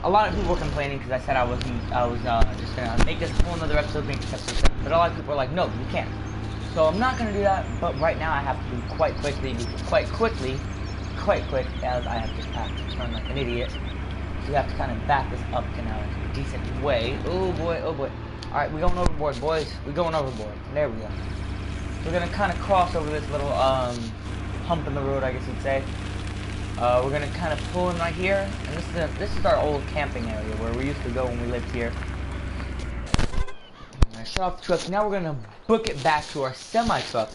A lot of people were complaining because I said I was just gonna make this a whole another episode being successful, but a lot of people were like, no, you can't. So I'm not gonna do that. But right now I have to do quite quick, as I have just had to turn like an idiot. So you have to kind of back this up to now a decent way. Oh boy, oh boy. All right, we're going overboard, boys. We're going overboard. There we go. We're gonna kind of cross over this little hump in the road, I guess you'd say. We're gonna kind of pull in right here, and this is our old camping area where we used to go when we lived here. I'm gonna shut off the truck. Now we're gonna book it back to our semi truck,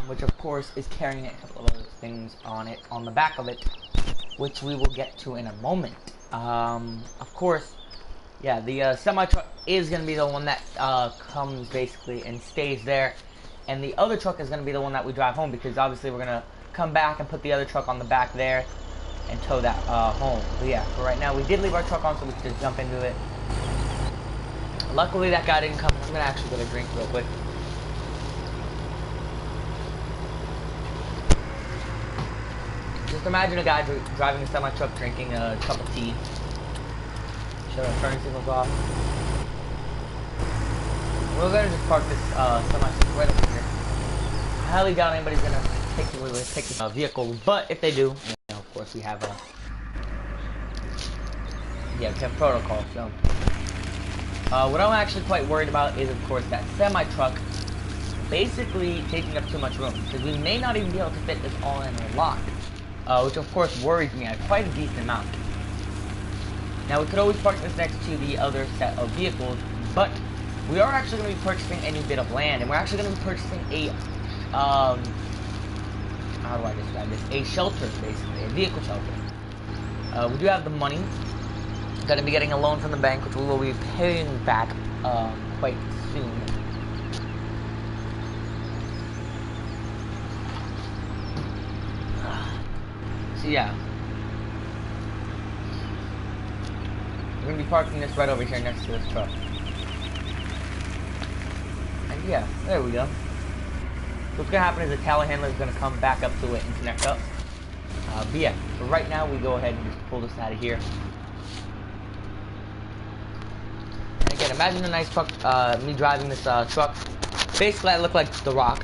which of course is carrying a couple of other things on it, on the back of it, which we will get to in a moment. Of course, yeah, the semi truck is gonna be the one that comes basically and stays there, and the other truck is gonna be the one that we drive home, because obviously we're gonna come back and put the other truck on the back there and tow that home. But yeah, for right now we did leave our truck on so we could just jump into it. Luckily that guy didn't come. I'm gonna actually get a drink real quick. Just imagine a guy driving a semi truck drinking a cup of tea. Should our turning signals off? We're gonna just park this semi truck right over here. I highly doubt anybody's gonna take the vehicle, but if they do, you know, of course we have we have protocol. So what I'm actually quite worried about is, of course, that semi truck basically taking up too much room, because we may not even be able to fit this all in a lot, which of course worries me at quite a decent amount. Now we could always park this next to the other set of vehicles, but we are actually going to be purchasing a new bit of land, and we're actually going to be purchasing a how do I describe this? A shelter, basically, a vehicle shelter. We do have the money. Going to be getting a loan from the bank, which we will be paying back quite soon. So yeah, we're going to be parking this right over here next to this truck. And yeah, there we go. What's going to happen is the telehandler is going to come back up to it and connect up. But yeah, for right now, we go ahead and just pull this out of here. And again, imagine a nice truck, me driving this truck. Basically, I look like The Rock.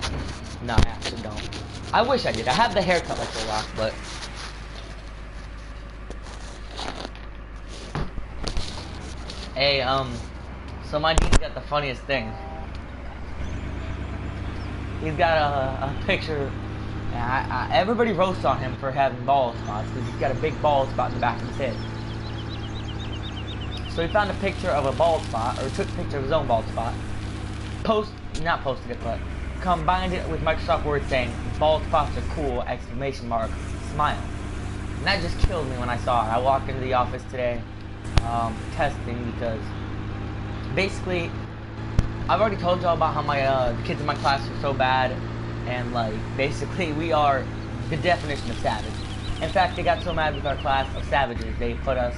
No, I actually don't. I wish I did. I have the haircut like The Rock, but... Hey, so my dude's got the funniest thing. He's got a picture, and everybody roasts on him for having bald spots, because he's got a big bald spot in the back of his head. So he found a picture of a bald spot, or took a picture of his own bald spot, not posted it, but combined it with Microsoft Word saying, "Bald spots are cool, exclamation mark, smile." And that just killed me when I saw it. I walked into the office today, testing, because basically, I've already told y'all about how my the kids in my class are so bad, and like basically we are the definition of savage. In fact, they got so mad with our class of savages, they put us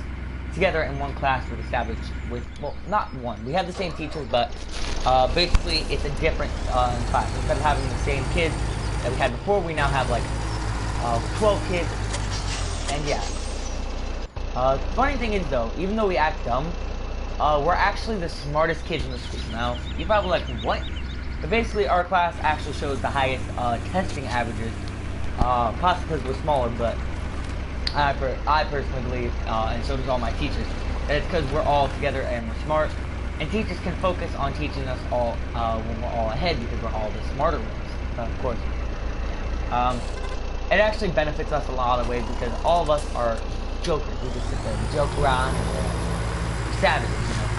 together in one class with a savage. Well, not one. We have the same teachers, but basically it's a different class. Instead of having the same kids that we had before, we now have like 12 kids, and yeah. Funny thing is though, even though we act dumb, we're actually the smartest kids in the school. Now, you're probably like, what? But basically, our class actually shows the highest testing averages, possibly because we're smaller, but I personally believe, and so does all my teachers, that it's because we're all together and we're smart, and teachers can focus on teaching us all when we're all ahead, because we're all the smarter ones, of course. It actually benefits us a lot of ways, because all of us are jokers. We just sit there and joke around, and we're savages, you know.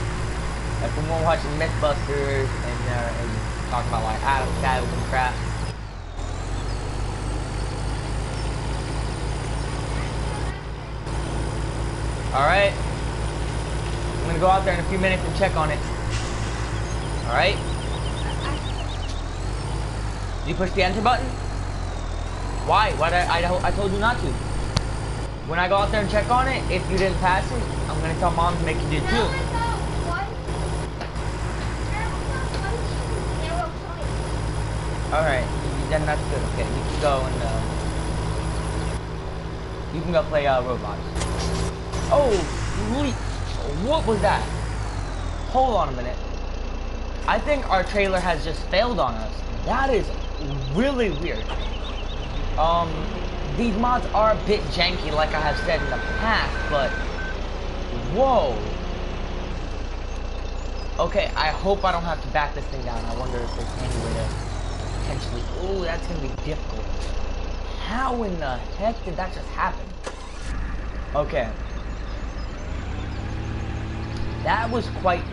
Like when we're watching Mythbusters and talking about like Adam Savage and crap. Alright. I'm gonna go out there in a few minutes and check on it. Alright? Did you push the enter button? Why? I told you not to. When I go out there and check on it, if you didn't pass it, I'm gonna tell Mom to make you do it too. Alright, then that's good. Okay, you can go and you can go play Roblox. Oh! Sleep. What was that? Hold on a minute. I think our trailer has just failed on us. That is really weird. These mods are a bit janky, like I have said in the past, but whoa. Okay, I hope I don't have to back this thing down. I wonder if there's any way to potentially... Ooh, that's going to be difficult. How in the heck did that just happen? Okay. That was quite,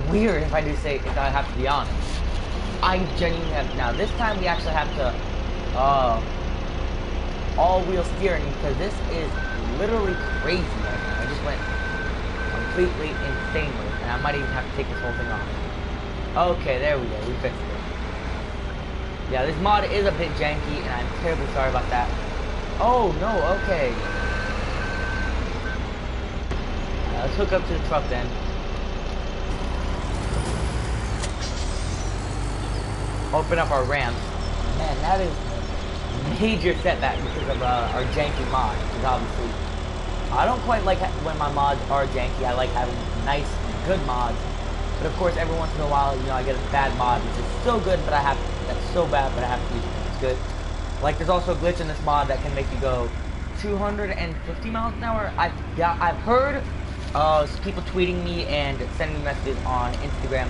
weird if I do say, if I have to be honest. I genuinely have... Now, this time we actually have to, all-wheel steering, because this is literally crazy right now. I just went completely insane with it, and I might even have to take this whole thing off. Okay, there we go. We fixed it. Yeah, this mod is a bit janky, and I'm terribly sorry about that. Oh, no, okay. Let's hook up to the truck then. Open up our ramps. Man, that is a major setback because of our janky mod, because obviously I don't quite like when my mods are janky. I like having nice, good mods. But of course, every once in a while, you know, I get a bad mod, which is still good, but that's so bad, but I have to use it because it's good. Like, there's also a glitch in this mod that can make you go 250 miles an hour. I've heard people tweeting me and sending me messages on Instagram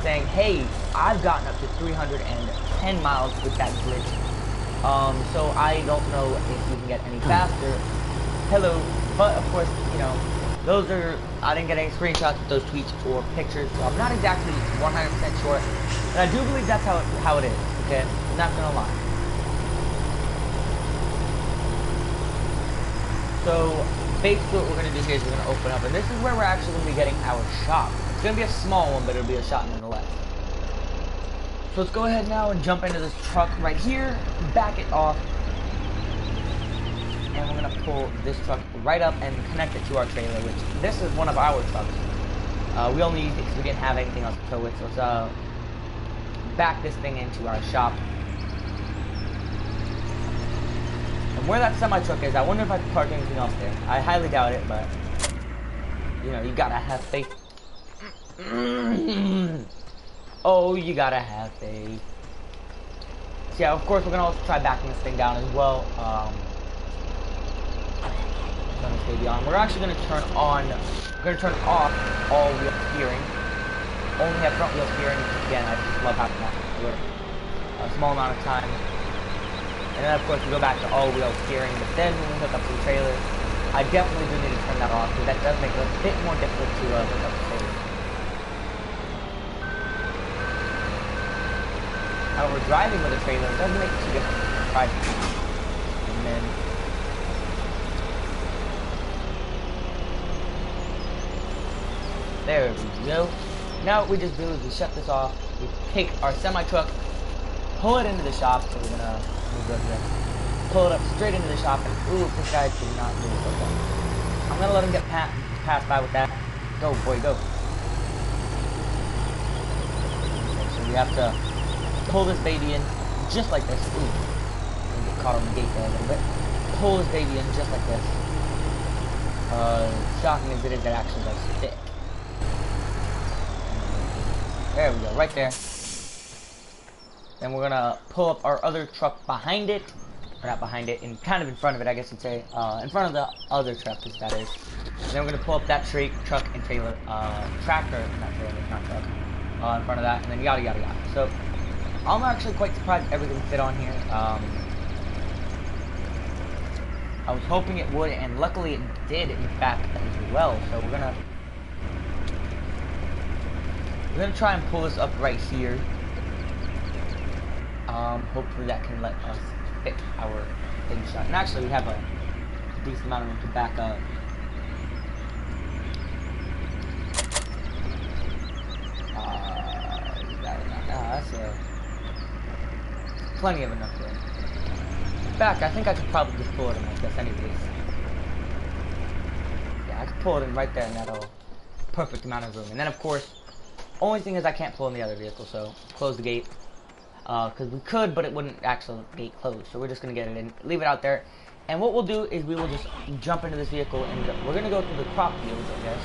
saying, hey, I've gotten up to 310 miles with that glitch. So I don't know if you can get any faster. Hello. But of course, you know, those are, I didn't get any screenshots with those tweets or pictures, so I'm not exactly 100% sure. But I do believe that's how it is, okay? I'm not gonna lie. So basically what we're going to do here is we're going to open up, and this is where we're actually going to be getting our shop. It's going to be a small one, but it'll be a shop nonetheless. So let's go ahead now and jump into this truck right here, back it off, and we're going to pull this truck right up and connect it to our trailer, which this is one of our trucks. We only used it because we didn't have anything else to tow with, so let's back this thing into our shop. Where that semi-truck is, I wonder if I can park anything else there. I highly doubt it, but, you know, you gotta have faith. Oh, you gotta have faith. So yeah, of course, we're gonna also try backing this thing down as well. Turn this baby on. We're actually gonna turn off all-wheel steering. Only have front-wheel steering. Again, I just love having that for a small amount of time. And then, of course, we go back to all-wheel steering, but then when we hook up to the trailer, I definitely do need to turn that off, because that does make it a bit more difficult to hook up the trailer. However, driving with a trailer doesn't make it too difficult to try. And then... there we go. Now what we just do is we shut this off, we take our semi-truck, pull it into the shop, so we're gonna... pull it up straight into the shop, and ooh, this guy did not move so well. I'm gonna let him get passed by with that. Go, boy, go. Okay, so we have to pull this baby in just like this. Ooh, I'm get caught on the gate there a little bit. Pull this baby in just like this. Shocking as it is, it actually does fit. There we go, right there. Then we're gonna pull up our other truck behind it, or not behind it, kind of in front of it, I guess you'd say, in front of the other truck, as that is. And then we're gonna pull up that truck and trailer, tractor, not trailer, not truck, in front of that, and then yada yada yada. So I'm actually quite surprised everything fit on here. I was hoping it would, and luckily it did, in fact, as well. So we're gonna try and pull this up right here. Hopefully that can let us fit our thing shot. And actually we have a decent amount of room to back up. That's plenty of enough room. In fact, I think I could probably just pull it in like this anyways. Yeah, I could pull it in right there, and that'll perfect amount of room. And then of course, only thing is I can't pull in the other vehicle, so close the gate. Because we could, but it wouldn't actually gate closed. So we're just going to get it in, leave it out there, And what we'll do is we will just jump into this vehicle and we're going to go through the crop fields, I guess.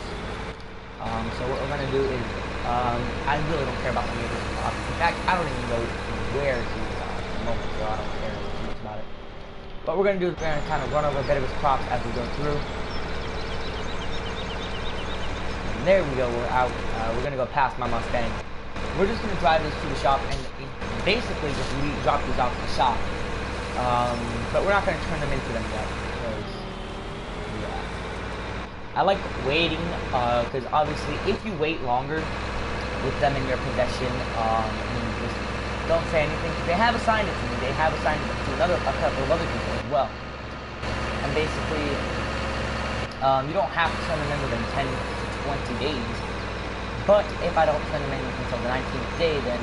So what we're going to do is, I really don't care about any of this crop. In fact, I don't even know where he is at the moment, so I don't care too much about it. What we're going to do is we're going to kind of run over a bit of his crops as we go through. And there we go, we're out. We're going to go past my Mustang. We're just going to drive this to the shop and basically just drop these off to the shop. But we're not going to turn them into them yet, because, yeah. I like waiting, because obviously if you wait longer with them in your possession, just don't say anything, because they have assigned it to me, they have assigned it to a couple of other people as well. And basically, you don't have to turn them in within 10 to 20 days, but if I don't turn them in until the 19th day, then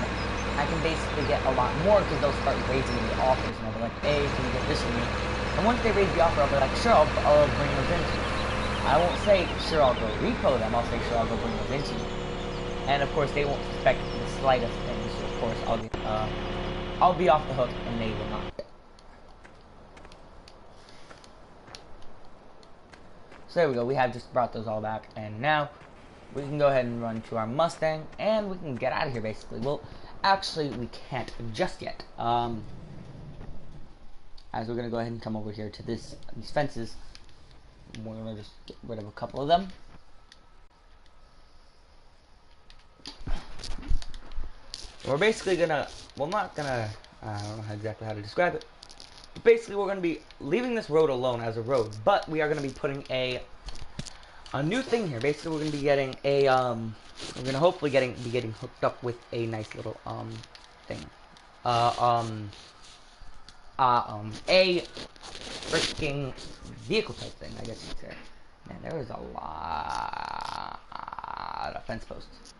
I can basically get a lot more, because they'll start raising the offers, and I'll be like, hey, can you get this for me? And once they raise the offer, I'll be like, sure, I'll bring those in to you. I won't say, sure, I'll go repo them, I'll say, sure, I'll go bring those in to you. And of course, they won't suspect the slightest thing, so of course, I'll be off the hook, and they will not. So there we go, we have just brought those all back, and now we can go ahead and run to our Mustang, and we can get out of here, basically. Well, actually, we can't just yet. As we're gonna go ahead and come over here to these fences. We're gonna just get rid of a couple of them. We're basically gonna, well, not gonna, I don't know exactly how to describe it. But basically, we're gonna be leaving this road alone as a road, but we are gonna be putting a new thing here. Basically, we're gonna be getting a, we're gonna hopefully be getting hooked up with a nice little thing. A freaking vehicle type thing, I guess you'd say. Man, there is a lot of fence posts.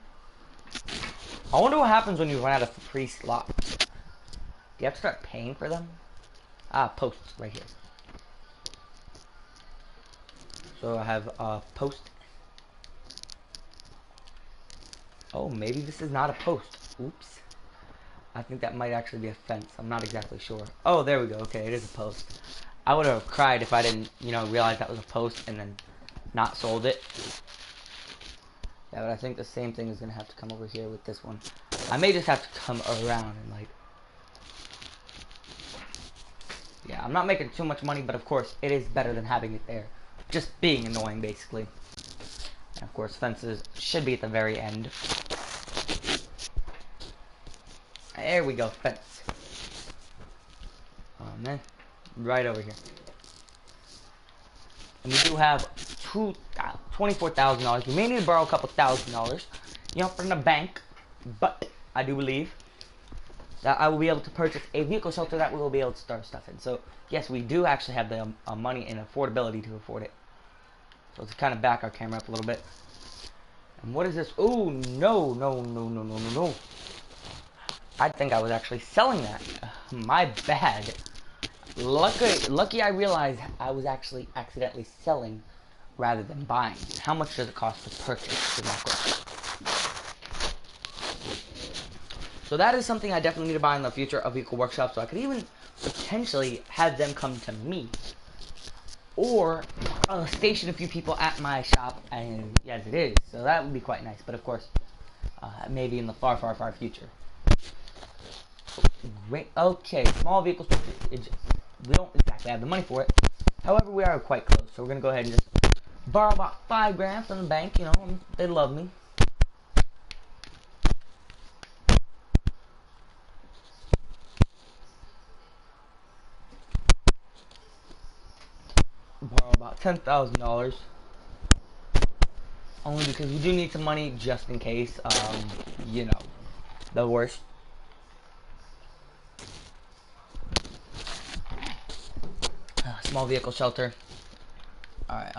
I wonder what happens when you run out of free slots. Do you have to start paying for them? Posts right here. So I have post. Oh, maybe this is not a post. Oops. I think that might actually be a fence. I'm not exactly sure. Oh, there we go. Okay, it is a post. I would have cried if I didn't, realize that was a post and then not sold it. Yeah, but I think the same thing is going to have to come over here with this one. I may just have to come around and, like... Yeah, I'm not making too much money, but of course, it is better than having it there. Just being annoying, basically. And of course, fences should be at the very end. There we go, fence. Oh man, right over here. And we do have $24,000. We may need to borrow a couple $1,000, from the bank. But I do believe that I will be able to purchase a vehicle shelter that we will be able to start stuff in. So yes, we do actually have the money and affordability to afford it. So let's kind of back our camera up a little bit. And what is this? Oh no, no, no, no, no, no, no. I think I was actually selling that. My bad. Lucky I realized I was actually accidentally selling rather than buying. How much does it cost to purchase? Is my question. So that is something I definitely need to buy in the future, a vehicle workshop, so I could even potentially have them come to me. Or station a few people at my shop, and yes it is. So that would be quite nice, but of course, maybe in the far, far, far future. Great. Okay, small vehicles. We don't exactly have the money for it. However, we are quite close, so we're gonna go ahead and just borrow about $5 from the bank. They love me. Borrow about $10,000. Only because we do need some money just in case. The worst. Small vehicle shelter. Alright,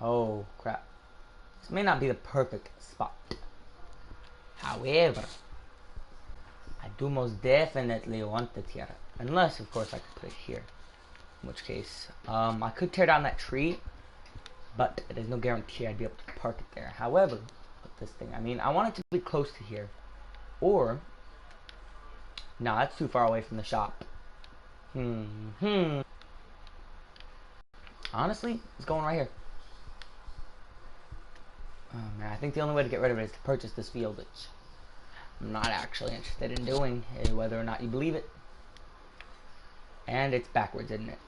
oh, crap. This may not be the perfect spot. However, I do most definitely want it here. Unless, of course, I could put it here. In which case, I could tear down that tree, but there's no guarantee I'd be able to park it there. However, this thing. I mean, I want it to be close to here. Or, no, that's too far away from the shop. Honestly, it's going right here. Oh man, I think the only way to get rid of it is to purchase this field, which I'm not actually interested in doing, whether or not you believe it. And it's backwards, isn't it?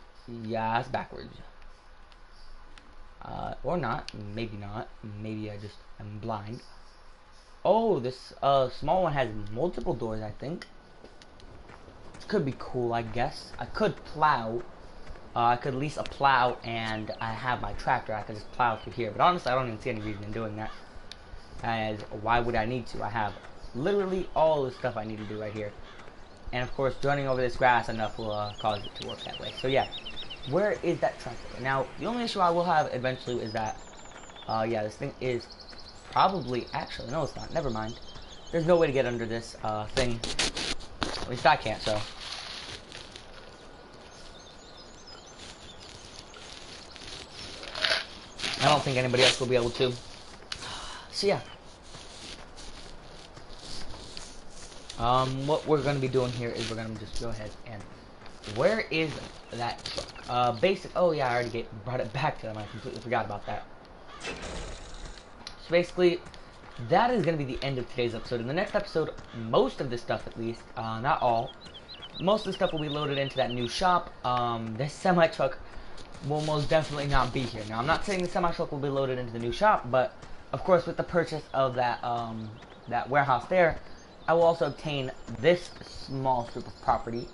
Yeah, it's backwards. Or not. Maybe not. Maybe I just am blind. Oh, this small one has multiple doors, I think. Could be cool, I guess. I could plow. I could lease a plow, and I have my tractor. I could just plow through here. But honestly, I don't even see any reason in doing that. As why would I need to? I have literally all the stuff I need to do right here. And of course, running over this grass enough will cause it to work that way. So yeah, where is that tractor? Now, the only issue I will have eventually is that, yeah, this thing is probably, actually, no it's not, never mind. There's no way to get under this thing. At least I can't, so. I don't think anybody else will be able to. So yeah. What we're going to be doing here is we're going to just go ahead and... Where is that truck? Oh yeah, I already brought it back to them. I completely forgot about that. So basically, that is going to be the end of today's episode. In the next episode, most of this stuff at least, not all, most of the stuff will be loaded into that new shop. This semi-truck will most definitely not be here. Now, I'm not saying the semi-truck will be loaded into the new shop, but of course with the purchase of that, that warehouse there, I will also obtain this small strip of property,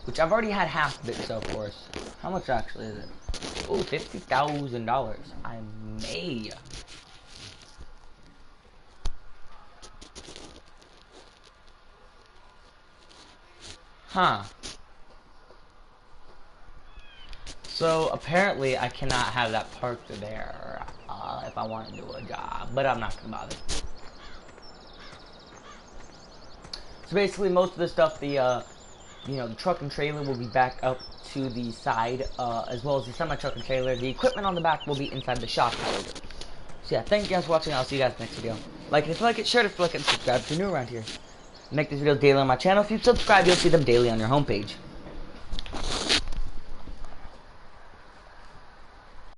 which I've already had half of it, so of course. How much actually is it? Oh, $50,000. I may. Huh. So apparently I cannot have that parked there if I want to do a job, but I'm not gonna bother. So basically, most of the stuff, the you know, the truck and trailer will be back up to the side, as well as the semi-truck and trailer. The equipment on the back will be inside the shop, however. So yeah, thank you guys for watching. I'll see you guys next video. Like it if you like it, share it if you like it, and subscribe if you're new around here. Make these videos daily on my channel. If you subscribe, you'll see them daily on your homepage.